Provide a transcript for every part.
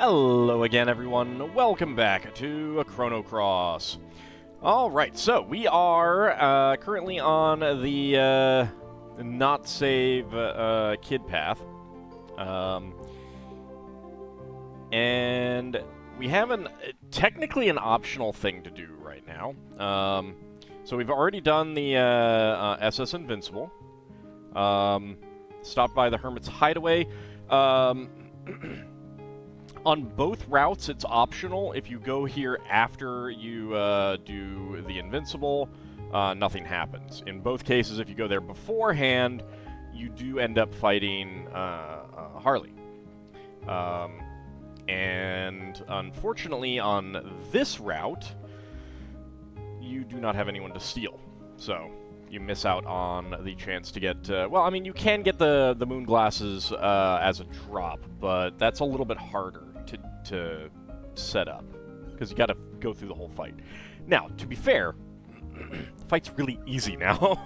Hello again, everyone. Welcome back to Chrono Cross. Alright, so we are currently on the not save kid path. And we have technically an optional thing to do right now. So we've already done the SS Invincible. Stopped by the Hermit's Hideaway. On both routes, it's optional. If you go here after you do the Invincible, nothing happens. In both cases, if you go there beforehand, you do end up fighting Harley. And unfortunately, on this route, you do not have anyone to steal. So you miss out on the chance to get... well, I mean, you can get the moon glasses as a drop, but that's a little bit harder to set up, because you got to go through the whole fight. Now, to be fair, the fight's really easy now.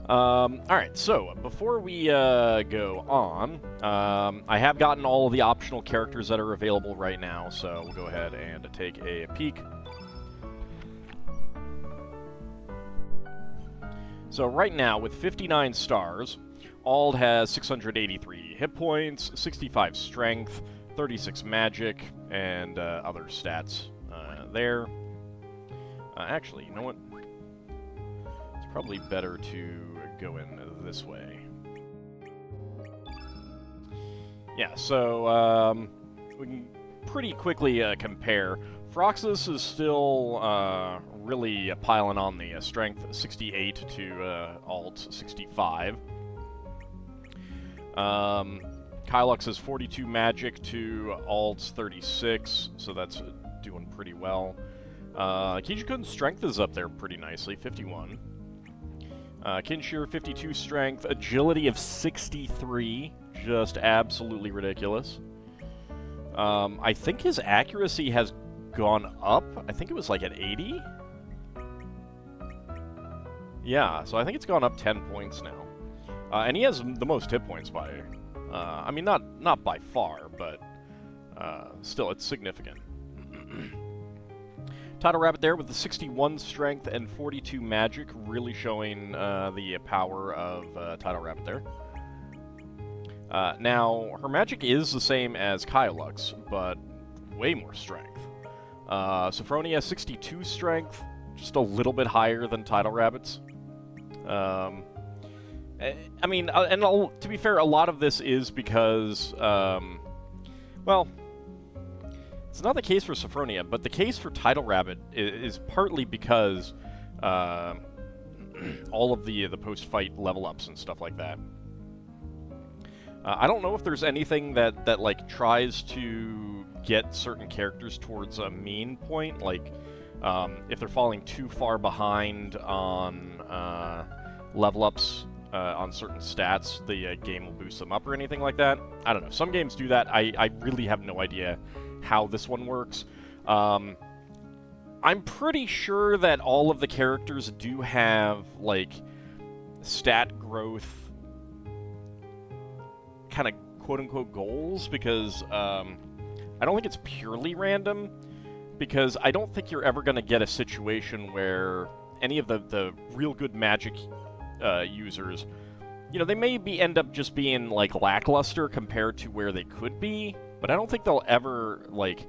Alright, so before we go on, I have gotten all of the optional characters that are available right now, so we'll go ahead and take a peek. So right now, with 59 stars, Auld has 683 hit points, 65 strength, 36 magic, and other stats there. Actually, you know what? It's probably better to go in this way. Yeah, so we can pretty quickly compare. Froxus is still really piling on the strength, 68 to Ald's 65. Kylux is 42 magic to Ald's 36, so that's doing pretty well. Kijikun's strength is up there pretty nicely, 51. Kinshir, 52 strength, agility of 63, just absolutely ridiculous. I think his accuracy has gone up. I think it was like at 80? Yeah, so I think it's gone up 10 points now. And he has the most hit points by... I mean, not by far, but still, it's significant. Tidal Rabbit there with the 61 strength and 42 magic, really showing the power of Tidal Rabbit there. Now, her magic is the same as Kylux, but way more strength. Sophronia, 62 strength, just a little bit higher than Tidal Rabbit's. I mean, and to be fair, a lot of this is because, well, it's not the case for Sophronia, but the case for Tidal Rabbit is partly because all of the post-fight level-ups and stuff like that. I don't know if there's anything that like, tries to get certain characters towards a mean point, like, if they're falling too far behind on level-ups, on certain stats, the game will boost them up or anything like that. I don't know. Some games do that. I really have no idea how this one works. I'm pretty sure that all of the characters do have, like, stat growth kind of quote-unquote goals, because I don't think it's purely random, because I don't think you're ever going to get a situation where any of the real good magic users, you know, they may end up just being, like, lackluster compared to where they could be, but I don't think they'll ever, like,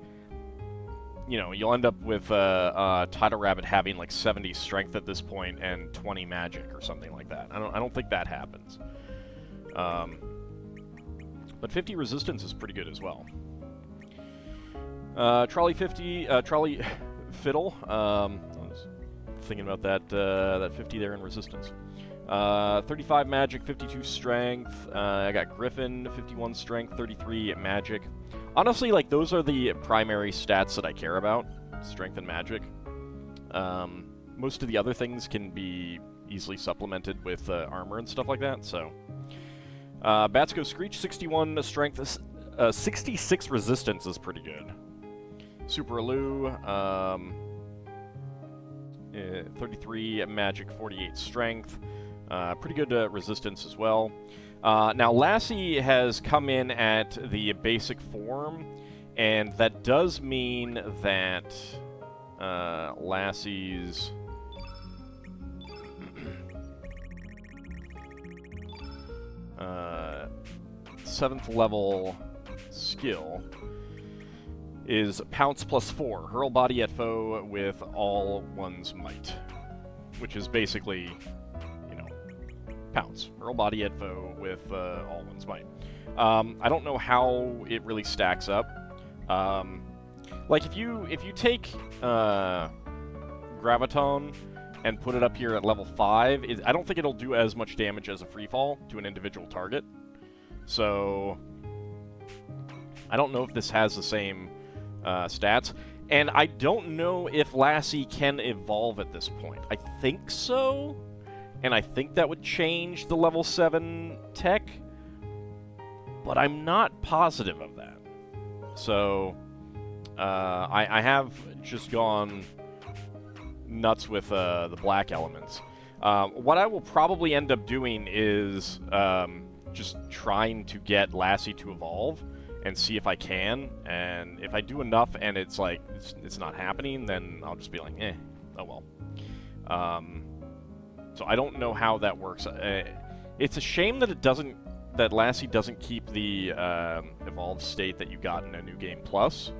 you know, you'll end up with Tidal Rabbit having, like, 70 strength at this point and 20 magic or something like that. I don't think that happens. But 50 resistance is pretty good as well. Trolley Fiddle, I was thinking about that 50 there in resistance. 35 magic, 52 strength. I got Griffin, 51 strength, 33 magic. Honestly, like, those are the primary stats that I care about, strength and magic. Most of the other things can be easily supplemented with armor and stuff like that, so. Batsko Screech, 61 strength, 66 resistance is pretty good. Super Alu, 33 magic, 48 strength. Pretty good resistance as well. Now, Lassie has come in at the basic form, and that does mean that Lassie's 7th level skill is Pounce +4. Hurl body at foe with all one's might. Which is basically, you know, Pounce. Hurl body at foe with all one's might. I don't know how it really stacks up. Like, if you take Graviton and put it up here at level 5, I don't think it'll do as much damage as a freefall to an individual target. So, I don't know if this has the same stats. And I don't know if Lassie can evolve at this point. I think so, and I think that would change the level 7 tech, but I'm not positive of that. So, I have just gone nuts with the black elements. What I will probably end up doing is just trying to get Lassie to evolve and see if I can, and if I do enough and it's like it's not happening, then I'll just be like, oh well. So I don't know how that works. It's a shame that Lassie doesn't keep the evolved state that you got in a New Game Plus,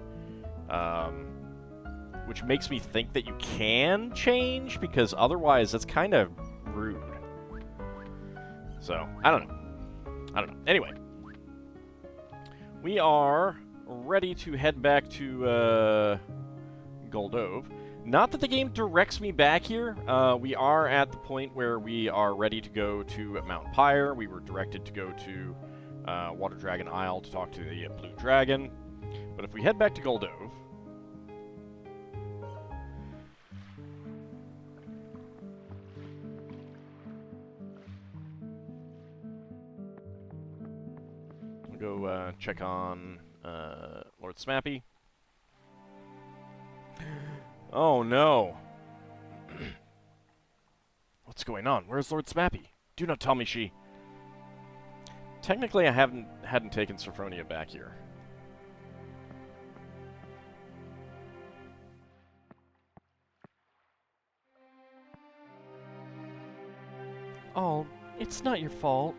which makes me think that you can change, because otherwise that's kind of rude. So I don't know. Anyway. We are ready to head back to Goldove. Not that the game directs me back here. We are at the point where we are ready to go to Mount Pyre. We were directed to go to AuldDragon Isle to talk to the Blue Dragon. But if we head back to Goldove... go check on Lord Smappy. Oh no! What's going on? Where's Lord Smappy? Do not tell me she... Technically, I hadn't taken Sophronia back here. Oh, it's not your fault.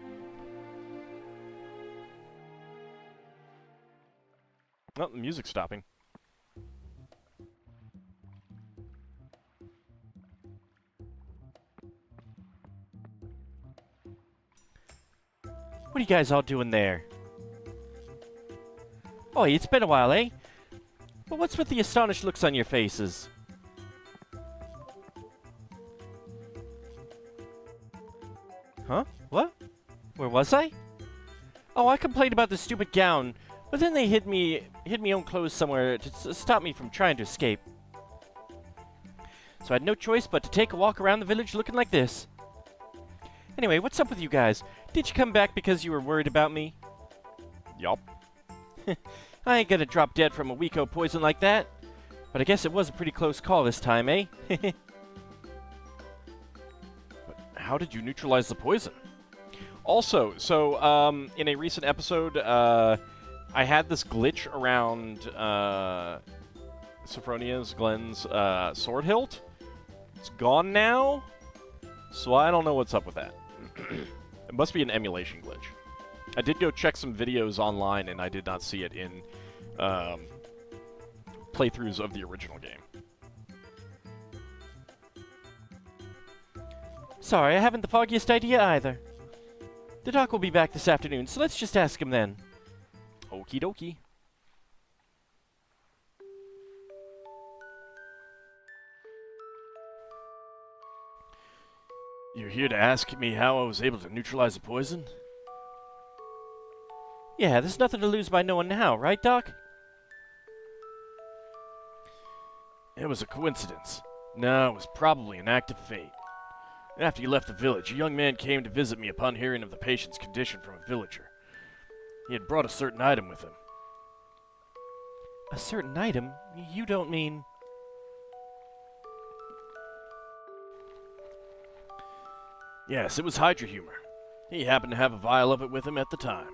Oh, the music's stopping. What are you guys all doing there? Oh, it's been a while, eh? But what's with the astonished looks on your faces? Huh? What? Where was I? Oh, I complained about the stupid gown, but then they hid me own clothes somewhere to stop me from trying to escape. So I had no choice but to take a walk around the village looking like this. Anyway, what's up with you guys? Did you come back because you were worried about me? Yup. I ain't gonna drop dead from a Weeko poison like that. But I guess it was a pretty close call this time, eh? But how did you neutralize the poison? Also, so, in a recent episode, I had this glitch around Sophronia's, Glenn's, sword hilt. It's gone now, so I don't know what's up with that. It must be an emulation glitch. I did go check some videos online, and I did not see it in playthroughs of the original game. Sorry, I haven't the foggiest idea either. The doc will be back this afternoon, so let's just ask him then. Okie dokie. You're here to ask me how I was able to neutralize the poison? Yeah, there's nothing to lose by knowing now, right, Doc? It was a coincidence. No, it was probably an act of fate. After you left the village, a young man came to visit me upon hearing of the patient's condition from a villager. He had brought a certain item with him. A certain item? You don't mean... Yes, it was Hydra humor. He happened to have a vial of it with him at the time.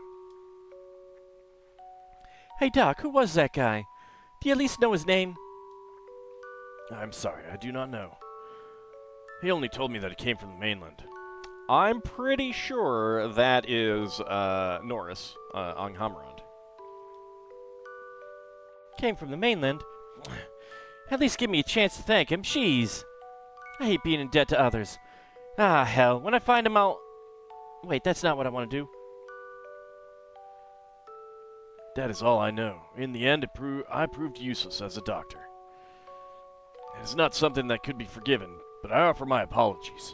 Hey, Doc, who was that guy? Do you at least know his name? I'm sorry, I do not know. He only told me that it came from the mainland. I'm pretty sure that is, Norris, Anghamrand. Came from the mainland? At least give me a chance to thank him. Jeez. I hate being in debt to others. Ah, hell. When I find him, I'll... Wait, that's not what I want to do. That is all I know. In the end, I proved useless as a doctor. It is not something that could be forgiven, but I offer my apologies.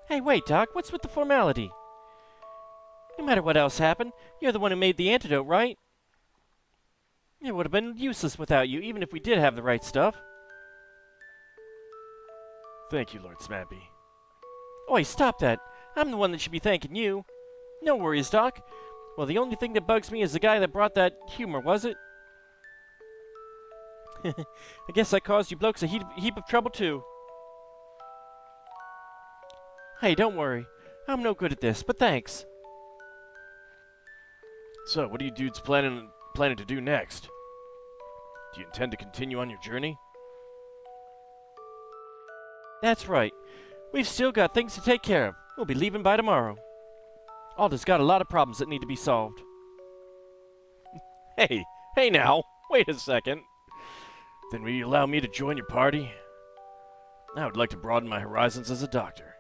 Hey, wait, Doc. What's with the formality? No matter what else happened, you're the one who made the antidote, right? It would have been useless without you, even if we did have the right stuff. Thank you, Lord Smappy. Oi, stop that. I'm the one that should be thanking you. No worries, Doc. Well, the only thing that bugs me is the guy that brought that humor, was it? I guess that caused you blokes a heap of trouble, too. Hey, don't worry. I'm no good at this, but thanks. So, what are you dudes planning to do next? Do you intend to continue on your journey? That's right. We've still got things to take care of. We'll be leaving by tomorrow. Alda's got a lot of problems that need to be solved. Hey now, wait a second. Then will you allow me to join your party? I would like to broaden my horizons as a doctor.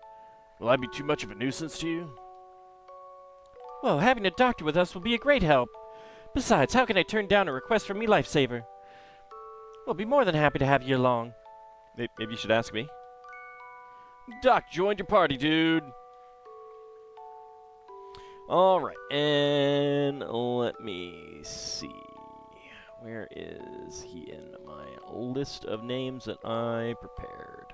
Will I be too much of a nuisance to you? Well, having a doctor with us will be a great help. Besides, how can I turn down a request from me lifesaver? We'll be more than happy to have you along. Maybe you should ask me. Doc joined your party, dude. Alright, and let me see. Where is he in my list of names that I prepared?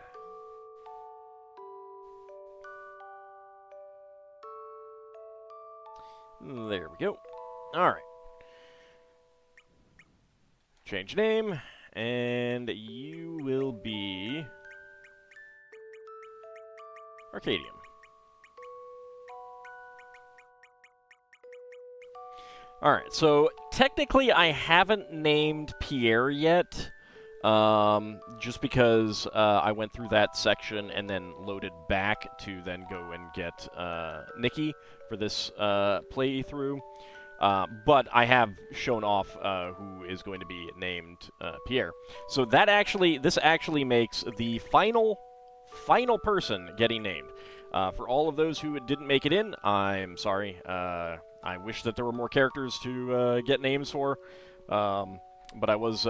There we go. Alright. Change name, and you will be Arcadium. Alright, so technically I haven't named Pierre yet, just because I went through that section and then loaded back to then go and get Nikki for this playthrough. But I have shown off who is going to be named Pierre. So this actually makes the final person getting named. For all of those who didn't make it in, I'm sorry. I wish that there were more characters to get names for, but I was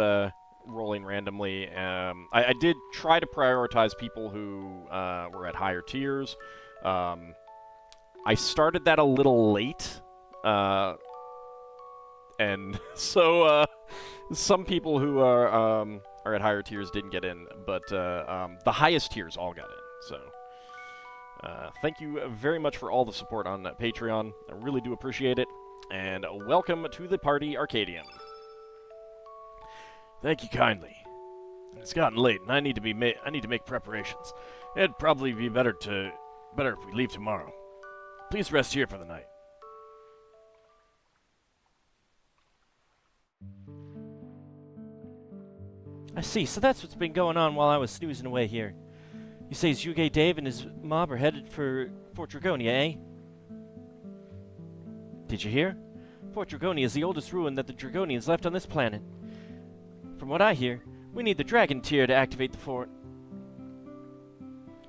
rolling randomly. I did try to prioritize people who were at higher tiers. I started that a little late, and so some people who are at higher tiers didn't get in, but the highest tiers all got in. So. Thank you very much for all the support on Patreon. I really do appreciate it. And welcome to the party, Arcadium. Thank you kindly. It's gotten late, and I need to make preparations. It'd probably be better if we leave tomorrow. Please rest here for the night. I see, so that's what's been going on while I was snoozing away here. You say Zhuge Dave and his mob are headed for Fort Dragonia, eh? Did you hear? Fort Dragonia is the oldest ruin that the Dragonians left on this planet. From what I hear, we need the Dragon Tier to activate the fort.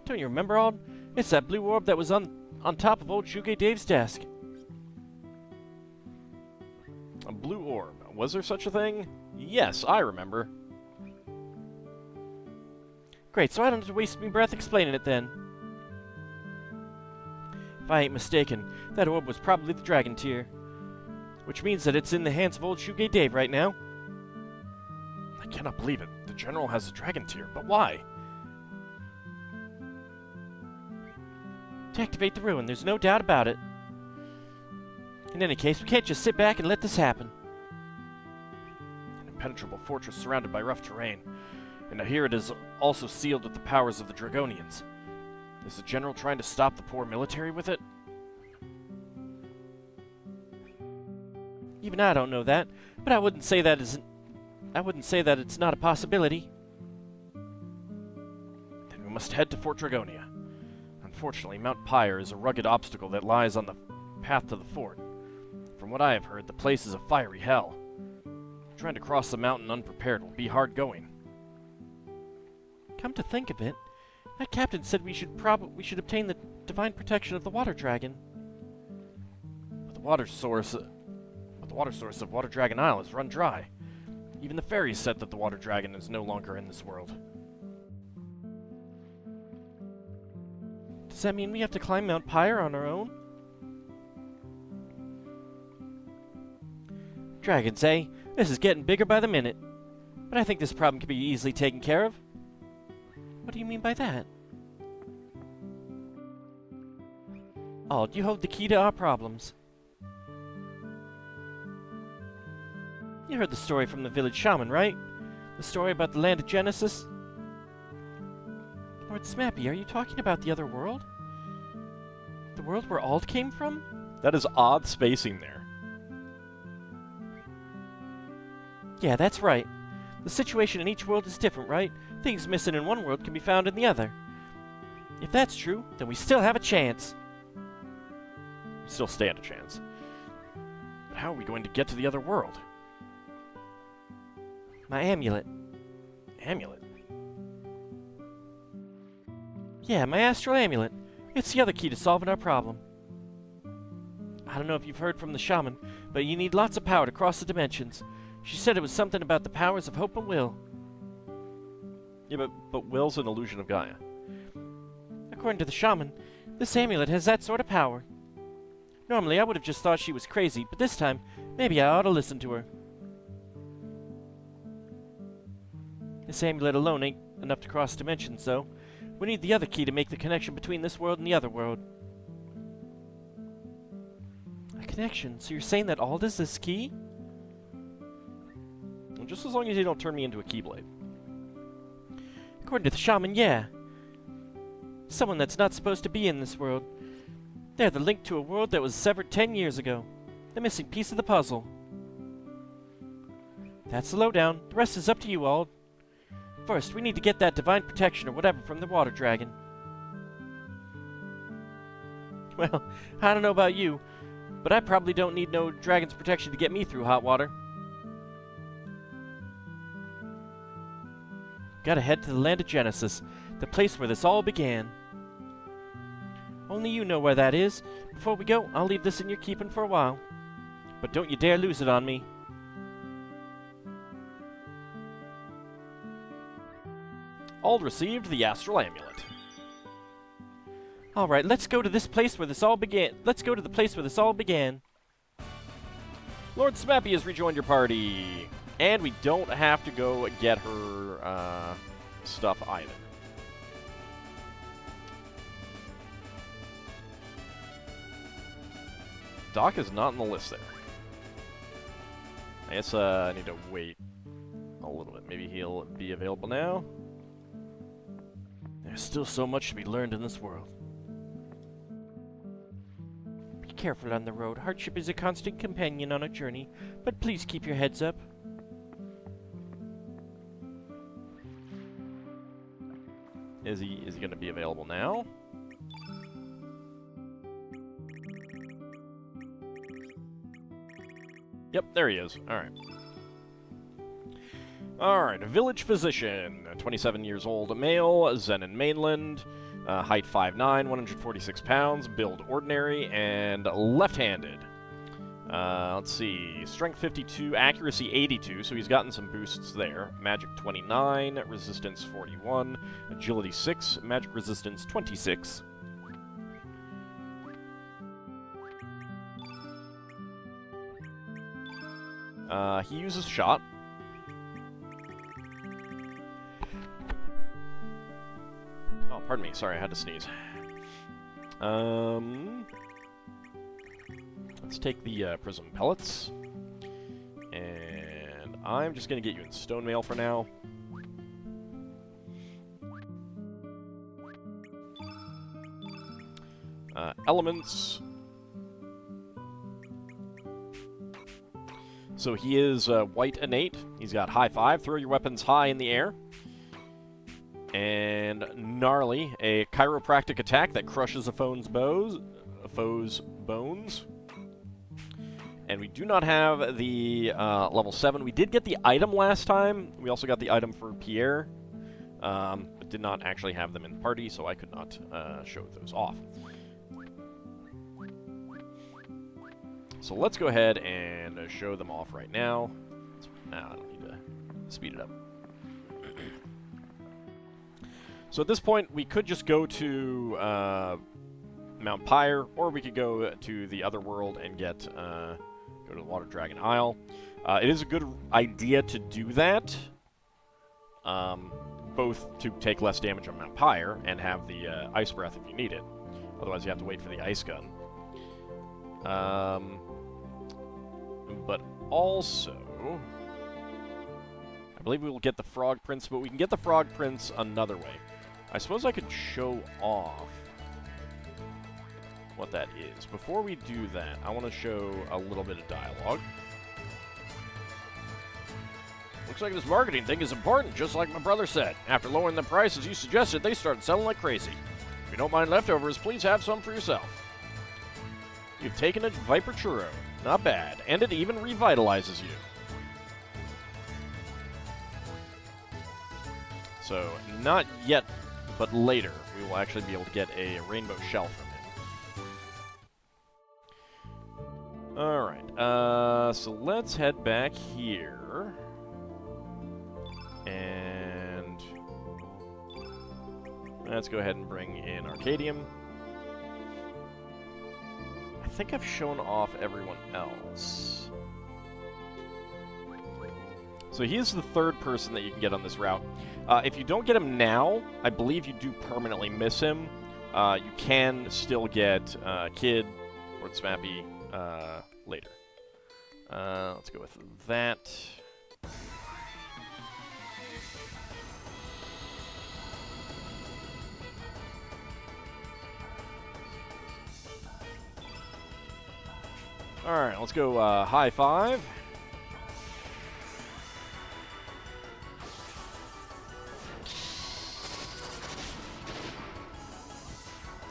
Don't you remember, Ald? It's that blue orb that was on top of old Zhuge Dave's desk. A blue orb. Was there such a thing? Yes, I remember. Great, so I don't have to waste my breath explaining it then. If I ain't mistaken, that orb was probably the Dragon Tier. Which means that it's in the hands of old Zhuge Dave right now. I cannot believe it. The General has the Dragon Tier, but why? To activate the ruin, there's no doubt about it. In any case, we can't just sit back and let this happen. An impenetrable fortress surrounded by rough terrain. And I hear it is also sealed with the powers of the Dragonians. Is the general trying to stop the poor military with it? Even I don't know that, but I wouldn't say that it's not a possibility. Then we must head to Fort Dragonia. Unfortunately, Mount Pyre is a rugged obstacle that lies on the path to the fort. From what I have heard, the place is a fiery hell. Trying to cross the mountain unprepared will be hard going. Come to think of it, that captain said we should obtain the divine protection of the water dragon. But the water source of AuldDragon Isle has run dry. Even the fairies said that the water dragon is no longer in this world. Does that mean we have to climb Mount Pyre on our own? Dragons, eh? This is getting bigger by the minute. But I think this problem can be easily taken care of. What do you mean by that? Ald, you hold the key to our problems. You heard the story from the village shaman, right? The story about the land of Genesis? Lord Smappy, are you talking about the other world? The world where Ald came from? That is odd spacing there. Yeah, that's right. The situation in each world is different, right? Things missing in one world can be found in the other. If that's true, then we still have a chance. We still stand a chance. But how are we going to get to the other world? My amulet. Amulet? Yeah, my astral amulet. It's the other key to solving our problem. I don't know if you've heard from the shaman, but you need lots of power to cross the dimensions. She said it was something about the powers of hope and will. Yeah, but will's an illusion of Gaia. According to the shaman, this amulet has that sort of power. Normally, I would have just thought she was crazy, but this time, maybe I ought to listen to her. This amulet alone ain't enough to cross dimensions, though. We need the other key to make the connection between this world and the other world. A connection? So you're saying that Ald is this key? Well, just as long as you don't turn me into a Keyblade. According to the shaman, yeah. Someone that's not supposed to be in this world. They're the link to a world that was severed 10 years ago. The missing piece of the puzzle. That's the lowdown. The rest is up to you, Ald. First, we need to get that divine protection or whatever from the water dragon. Well, I don't know about you, but I probably don't need no dragon's protection to get me through hot water. Gotta head to the land of Genesis, the place where this all began. Only you know where that is. Before we go, I'll leave this in your keeping for a while. But don't you dare lose it on me. Ald received the astral amulet. Alright, let's go to this place where this all began. Let's go to the place where this all began. Lord Smappy has rejoined your party. And we don't have to go get her stuff either. Doc is not on the list there. I guess I need to wait a little bit. Maybe he'll be available now. There's still so much to be learned in this world. Be careful on the road. Hardship is a constant companion on a journey, but please keep your heads up. Is he going to be available now? Yep, there he is. All right. Alright, village physician, 27 years old, male, Zenin mainland, height 5'9", 146 pounds, build ordinary, and left-handed. Let's see, strength 52, accuracy 82, so he's gotten some boosts there. Magic 29, resistance 41, agility 6, magic resistance 26. He uses shot. Oh, pardon me. Sorry, I had to sneeze. Let's take the prism pellets. And I'm just going to get you in stone mail for now. elements. So he is white innate. He's got high 5, throw your weapons high in the air. And gnarly, a chiropractic attack that crushes a foe's bones. And we do not have the level 7. We did get the item last time. We also got the item for Pierre, but did not actually have them in the party, so I could not show those off. So let's go ahead and show them off right now. Nah, I don't need to speed it up. So at this point, we could just go to Mount Pyre, or we could go to the other world and get go to the AuldDragon Isle. It is a good idea to do that, both to take less damage on Mount Pyre and have the Ice Breath if you need it. Otherwise, you have to wait for the Ice Gun. But also, I believe we will get the Frog Prince, but we can get the Frog Prince another way. I suppose I could show off what that is. Before we do that, I want to show a little bit of dialogue. Looks like this marketing thing is important, just like my brother said. After lowering the price as you suggested, they started selling like crazy. If you don't mind leftovers, please have some for yourself. You've taken a Viper Churro. Not bad. And it even revitalizes you. So, not yet, but later, we will actually be able to get a rainbow shell from him. Alright, so let's head back here. And let's go ahead and bring in Arcadium. I think I've shown off everyone else. So he is the third person that you can get on this route. If you don't get him now, I believe you do permanently miss him. You can still get Kid or Smappy later. Let's go with that. Alright, let's go high 5.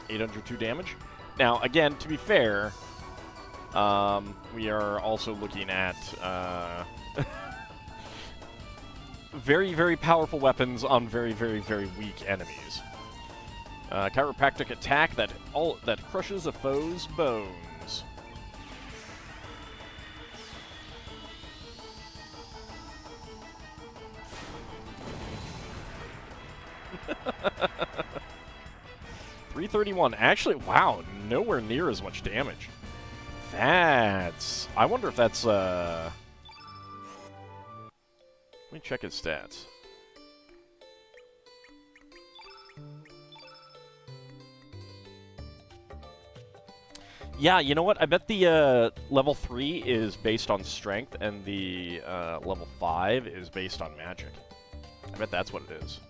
$802 damage. Now, again, to be fair, we are also looking at very, very powerful weapons on very, very, very weak enemies. Chiropractic attack that crushes a foe's bones. $331. Actually, wow, nowhere near as much damage. That's... I wonder if that's, Let me check his stats. Yeah, you know what? I bet the level 3 is based on strength, and the level 5 is based on magic. I bet that's what it is.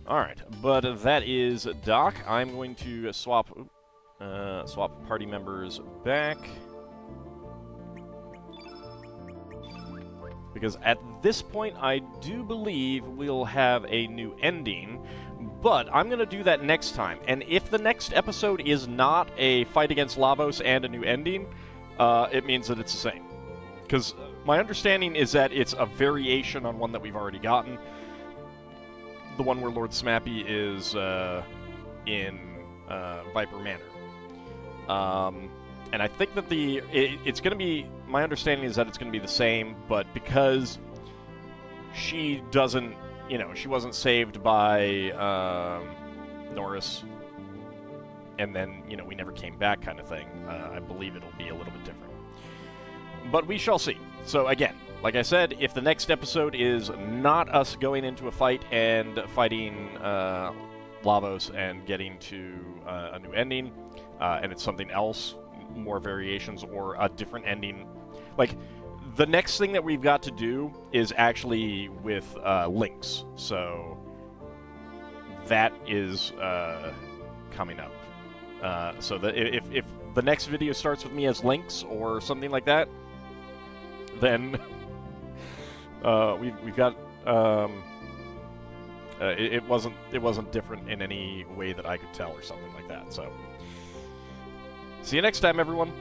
Alright, but that is Doc. I'm going to swap party members back. Because at this point, I do believe we'll have a new ending, but I'm going to do that next time. And if the next episode is not a fight against Lavos and a new ending, it means that it's the same. Because my understanding is that it's a variation on one that we've already gotten. The one where Lord Smappy is in Viper Manor. And I think that it's going to be... My understanding is that it's going to be the same, but because she doesn't... You know, she wasn't saved by Norris, and then, you know, we never came back kind of thing, I believe it'll be a little bit different. But we shall see. So, again, like I said, if the next episode is not us going into a fight and fighting Lavos and getting to a new ending, and it's something else, more variations, or a different ending, like, the next thing that we've got to do is actually with Lynx, so that is coming up. So that if the next video starts with me as Lynx or something like that, then we've got it wasn't different in any way that I could tell or something like that. So see you next time, everyone.